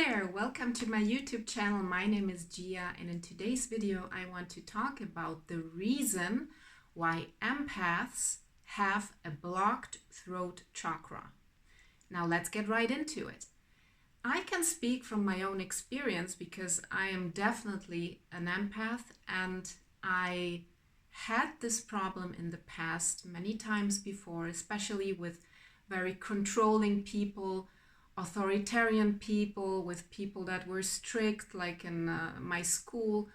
there, welcome to my YouTube channel. My name is Gia, and in today's video I want to talk about the reason why empaths have a blocked throat chakra. Now let's get right into it. I can speak from my own experience because I am definitely an empath, and I had this problem in the past many times before, especially with very controlling people, authoritarian people, with people that were strict, like in my school,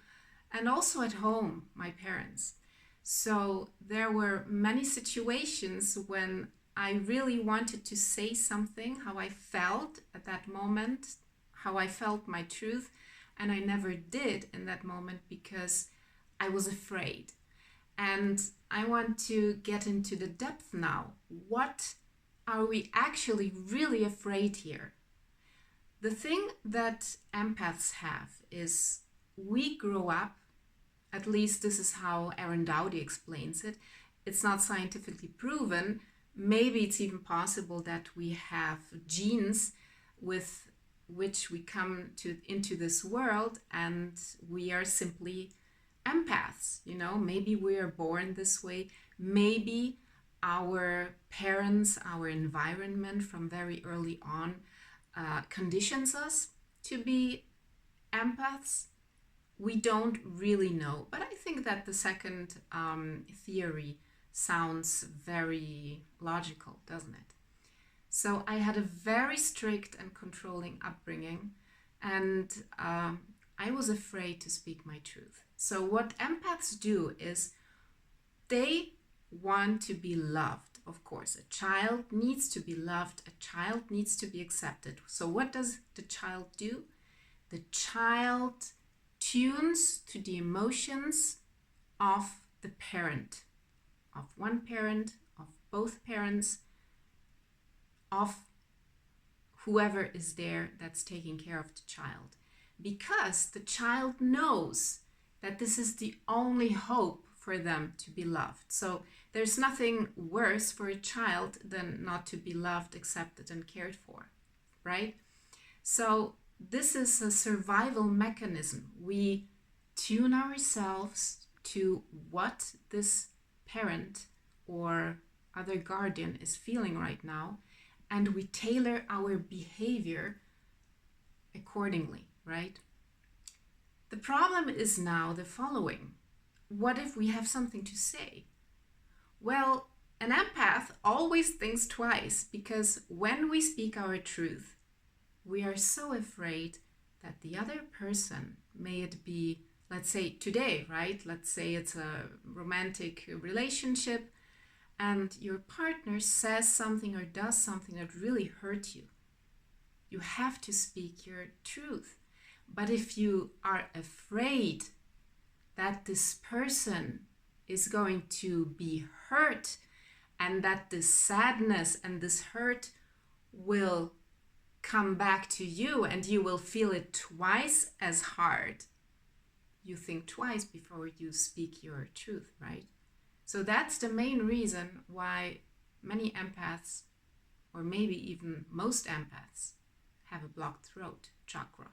and also at home, my parents. So there were many situations when I really wanted to say something, how I felt at that moment, how I felt my truth, and I never did in that moment because I was afraid. And I want to get into the depth now. What are we actually really afraid here? The thing that empaths have is we grow up, at least this is how Aaron Dowdy explains it. It's not scientifically proven. Maybe it's even possible that we have genes with which we come into this world and we are simply empaths. You know, maybe we are born this way. Maybe our parents, our environment from very early on conditions us to be empaths. We don't really know, but I think that the second theory sounds very logical, doesn't it? So I had a very strict and controlling upbringing, and I was afraid to speak my truth. So what empaths do is they want to be loved. Of course, a child needs to be loved. A child needs to be accepted. So what does the child do? The child tunes to the emotions of the parent, of one parent, of both parents, of whoever is there that's taking care of the child. Because the child knows that this is the only hope for them to be loved. So there's nothing worse for a child than not to be loved, accepted, and cared for, right? So this is a survival mechanism. We tune ourselves to what this parent or other guardian is feeling right now, and we tailor our behavior accordingly, right? The problem is now the following. What if we have something to say? Well, an empath always thinks twice, because when we speak our truth, we are so afraid that the other person, may it be, let's say today, right? Let's say it's a romantic relationship and your partner says something or does something that really hurts you. You have to speak your truth. But if you are afraid that this person is going to be hurt and that this sadness and this hurt will come back to you and you will feel it twice as hard, you think twice before you speak your truth, right? So that's the main reason why many empaths, or maybe even most empaths, have a blocked throat chakra,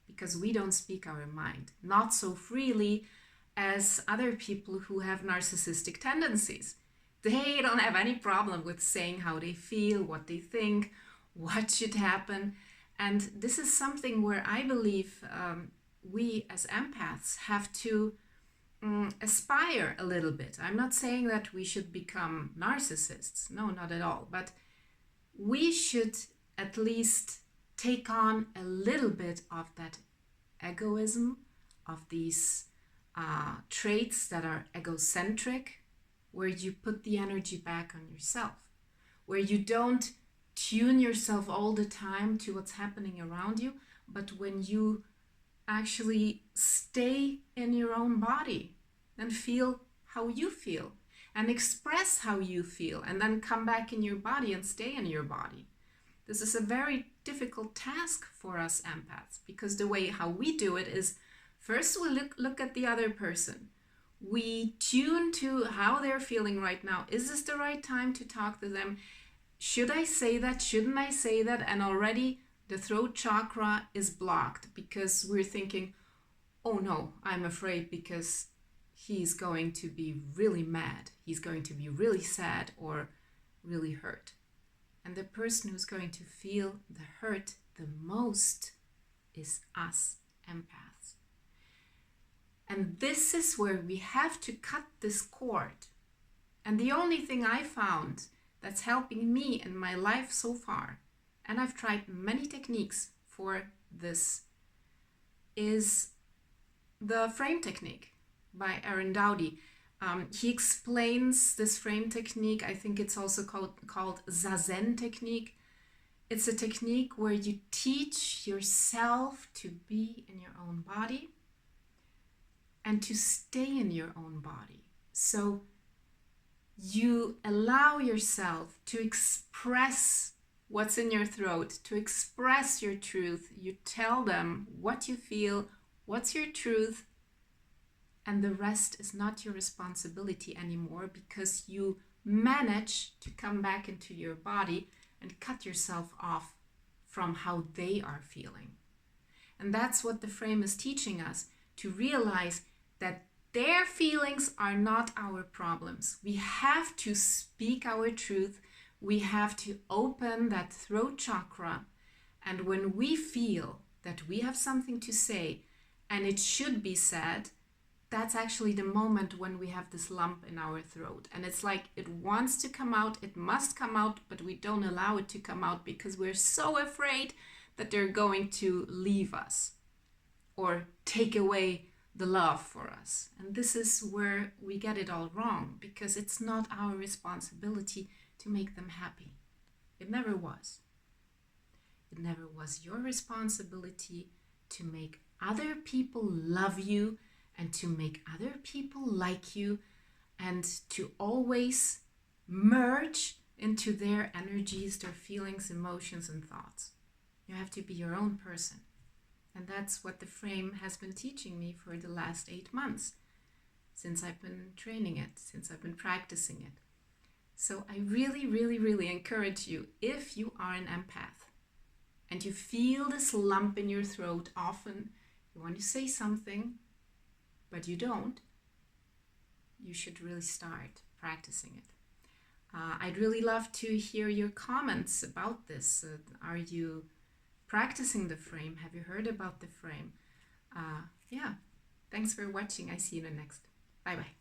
because we don't speak our mind, not so freely as other people who have narcissistic tendencies. They don't have any problem with saying how they feel, what they think, what should happen. And this is something where I believe we as empaths have to aspire a little bit. I'm not saying that we should become narcissists. No, not at all. But we should at least take on a little bit of that egoism, of these traits that are egocentric, where you put the energy back on yourself, where you don't tune yourself all the time to what's happening around you, but when you actually stay in your own body and feel how you feel and express how you feel, and then come back in your body and stay in your body. This is a very difficult task for us empaths, because the way how we do it is first we look at the other person. We tune to how they're feeling right now. Is this the right time to talk to them? Should I say that? Shouldn't I say that? And already the throat chakra is blocked because we're thinking, oh no, I'm afraid because he's going to be really mad, he's going to be really sad or really hurt. And the person who's going to feel the hurt the most is us, empaths. And this is where we have to cut this cord. And the only thing I found that's helping me in my life so far, and I've tried many techniques for this, is the frame technique by Aaron Dowdy. He explains this frame technique. I think it's also called Zazen technique. It's a technique where you teach yourself to be in your own body and to stay in your own body. So you allow yourself to express what's in your throat, to express your truth. You tell them what you feel, what's your truth, and the rest is not your responsibility anymore because you manage to come back into your body and cut yourself off from how they are feeling. And that's what the frame is teaching us, to realize that their feelings are not our problems. We have to speak our truth. We have to open that throat chakra. And when we feel that we have something to say and it should be said, that's actually the moment when we have this lump in our throat. And it's like it wants to come out, it must come out, but we don't allow it to come out because we're so afraid that they're going to leave us or take away the love for us. And this is where we get it all wrong, because it's not our responsibility to make them happy. It never was. It never was your responsibility to make other people love you and to make other people like you and to always merge into their energies, their feelings, emotions, and thoughts. You have to be your own person. And that's what the frame has been teaching me for the last 8 months, since I've been training it, since I've been practicing it. So I really, really, really encourage you, if you are an empath and you feel this lump in your throat, often you want to say something, but you don't, you should really start practicing it. I'd really love to hear your comments about this. Are you practicing the frame? Have you heard about the frame? Yeah, thanks for watching. I see you in the next. Bye-bye.